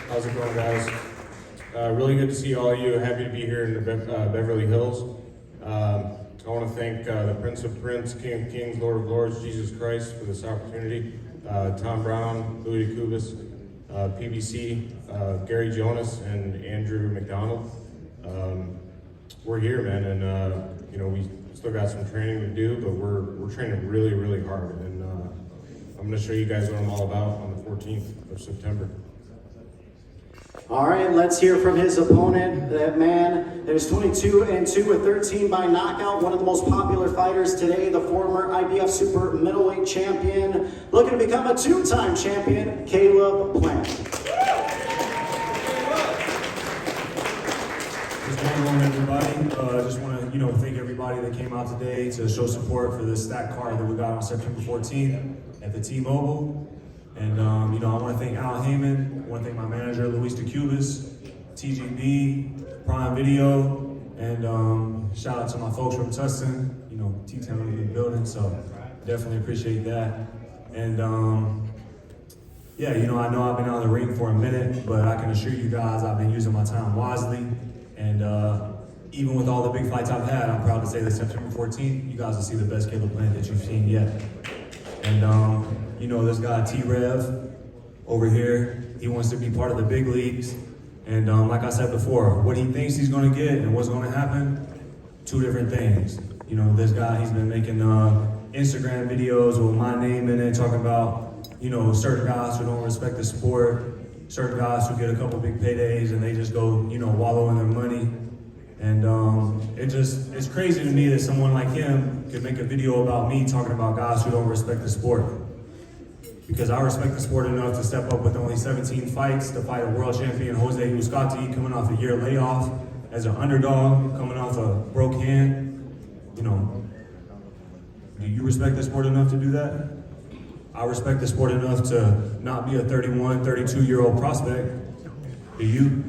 How's it going, guys? Really good to see all of you. Happy to be here in the Beverly Hills. I want to thank the Prince of Prince, King of Kings, Lord of Lords, Jesus Christ for this opportunity. Tom Brown, Louis DeCubas, PBC, Gary Jonas, and Andrew McDonald. We're here, man, and you know, we still got some training to do, but we're training really, really hard. And I'm going to show you guys what I'm all about on the 14th of September. All right, let's hear from his opponent, that man that is 22-2 with 13 by knockout, one of the most popular fighters today, the former IBF super middleweight champion, looking to become a two-time champion, Caleb Plant. What's going on, everybody? I just want to, thank everybody that came out today to show support for this stacked card that we got on September 14th at the T-Mobile. And, I want to thank Al Heyman, I want to thank my manager, Luis DeCubas, TGB, Prime Video, and shout out to my folks from Tustin, T-Town in the building, so definitely appreciate that. And, yeah, I know I've been out of the ring for a minute, but I can assure you guys I've been using my time wisely. And even with all the big fights I've had, I'm proud to say that September 14th, you guys will see the best Caleb Plant that you've seen yet. And, this guy T-Rev over here, he wants to be part of the big leagues. And like I said before, what he thinks he's gonna get and what's gonna happen, two different things. This guy, he's been making Instagram videos with my name in it, talking about, certain guys who don't respect the sport, certain guys who get a couple big paydays and they just go, wallow in their money. And it's crazy to me that someone like him could make a video about me talking about guys who don't respect the sport. Because I respect the sport enough to step up with only 17 fights to fight a world champion, Jose Muscati, coming off a year layoff as an underdog, coming off a broke hand. Do you respect the sport enough to do that? I respect the sport enough to not be a 31, 32-year-old prospect. Do you?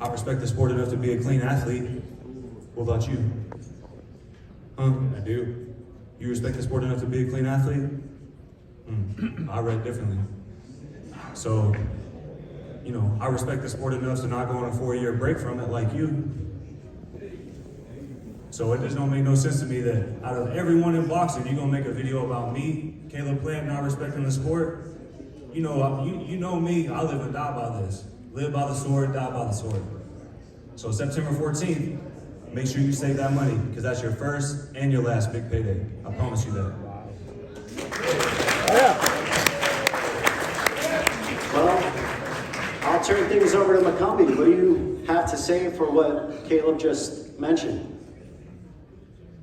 I respect the sport enough to be a clean athlete. What about you? Huh? I do. You respect the sport enough to be a clean athlete? I read differently. So, I respect the sport enough to not go on a 4-year break from it like you. So it just don't make no sense to me that out of everyone in boxing, you're gonna make a video about me, Caleb Plant, not respecting the sport. You know me, I live and die by this. Live by the sword, die by the sword. So September 14th, make sure you save that money, because that's your first and your last big payday. I promise you that. Well, I'll turn things over to McCumby. What do you have to say for what Caleb just mentioned?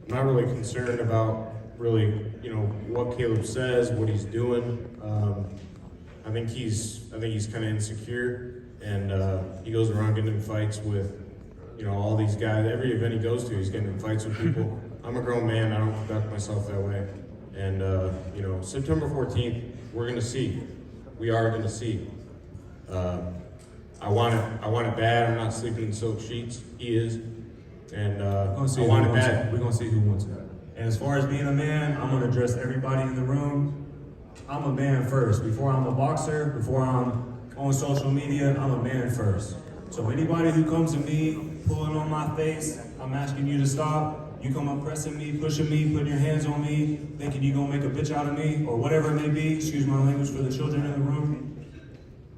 I'm not really concerned about what Caleb says, what he's doing. I think he's kind of insecure, and he goes around getting in fights with, all these guys. Every event he goes to, he's getting in fights with people. I'm a grown man. I don't conduct myself that way. And September 14th, we're gonna see. We are gonna see. I want it bad. I'm not sleeping in silk sheets. He is. And I want it bad. We're gonna see who wants it. And as far as being a man, I'm gonna address everybody in the room. I'm a man first. Before I'm a boxer, before I'm on social media, I'm a man first. So anybody who comes to me, pulling on my face, I'm asking you to stop. You come up pressing me, pushing me, putting your hands on me, thinking you're gonna make a bitch out of me, or whatever it may be, excuse my language for the children in the room,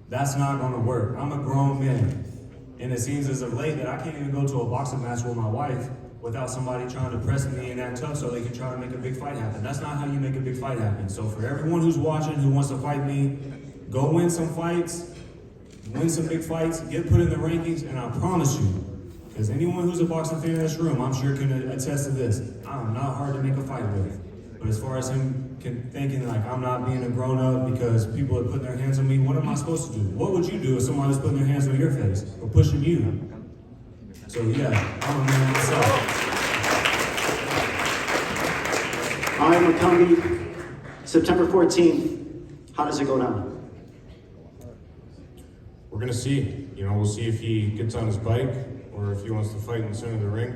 that's not gonna work. I'm a grown man. And it seems as of late that I can't even go to a boxing match with my wife without somebody trying to press me and act tough so they can try to make a big fight happen. That's not how you make a big fight happen. So for everyone who's watching, who wants to fight me, go win some fights, win some big fights, get put in the rankings, and I promise you, because anyone who's a boxing fan in this room, I'm sure can attest to this, I'm not hard to make a fight with. But as far as him thinking like I'm not being a grown-up because people are putting their hands on me, what am I supposed to do? What would you do if someone was putting their hands on your face or pushing you? So yeah, I'm a man myself. All right, McCumby, September 14th, how does it go down? We're gonna see. We'll see if he gets on his bike or if he wants to fight in the center of the ring.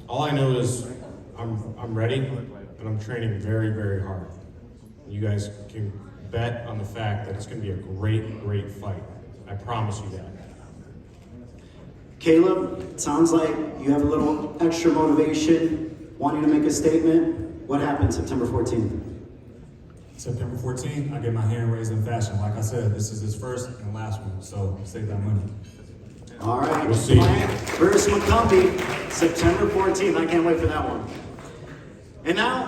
All I know is I'm ready, and I'm training very, very hard. You guys can bet on the fact that it's going to be a great fight. I promise you that. Caleb, it sounds like you have a little extra motivation, wanting to make a statement. What happened September 14th? September 14th, I get my hand raised in fashion. Like I said, this is his first and last one, so save that money. All right, We'll see. Plant versus McCumby, September 14th. I can't wait for that one. And now,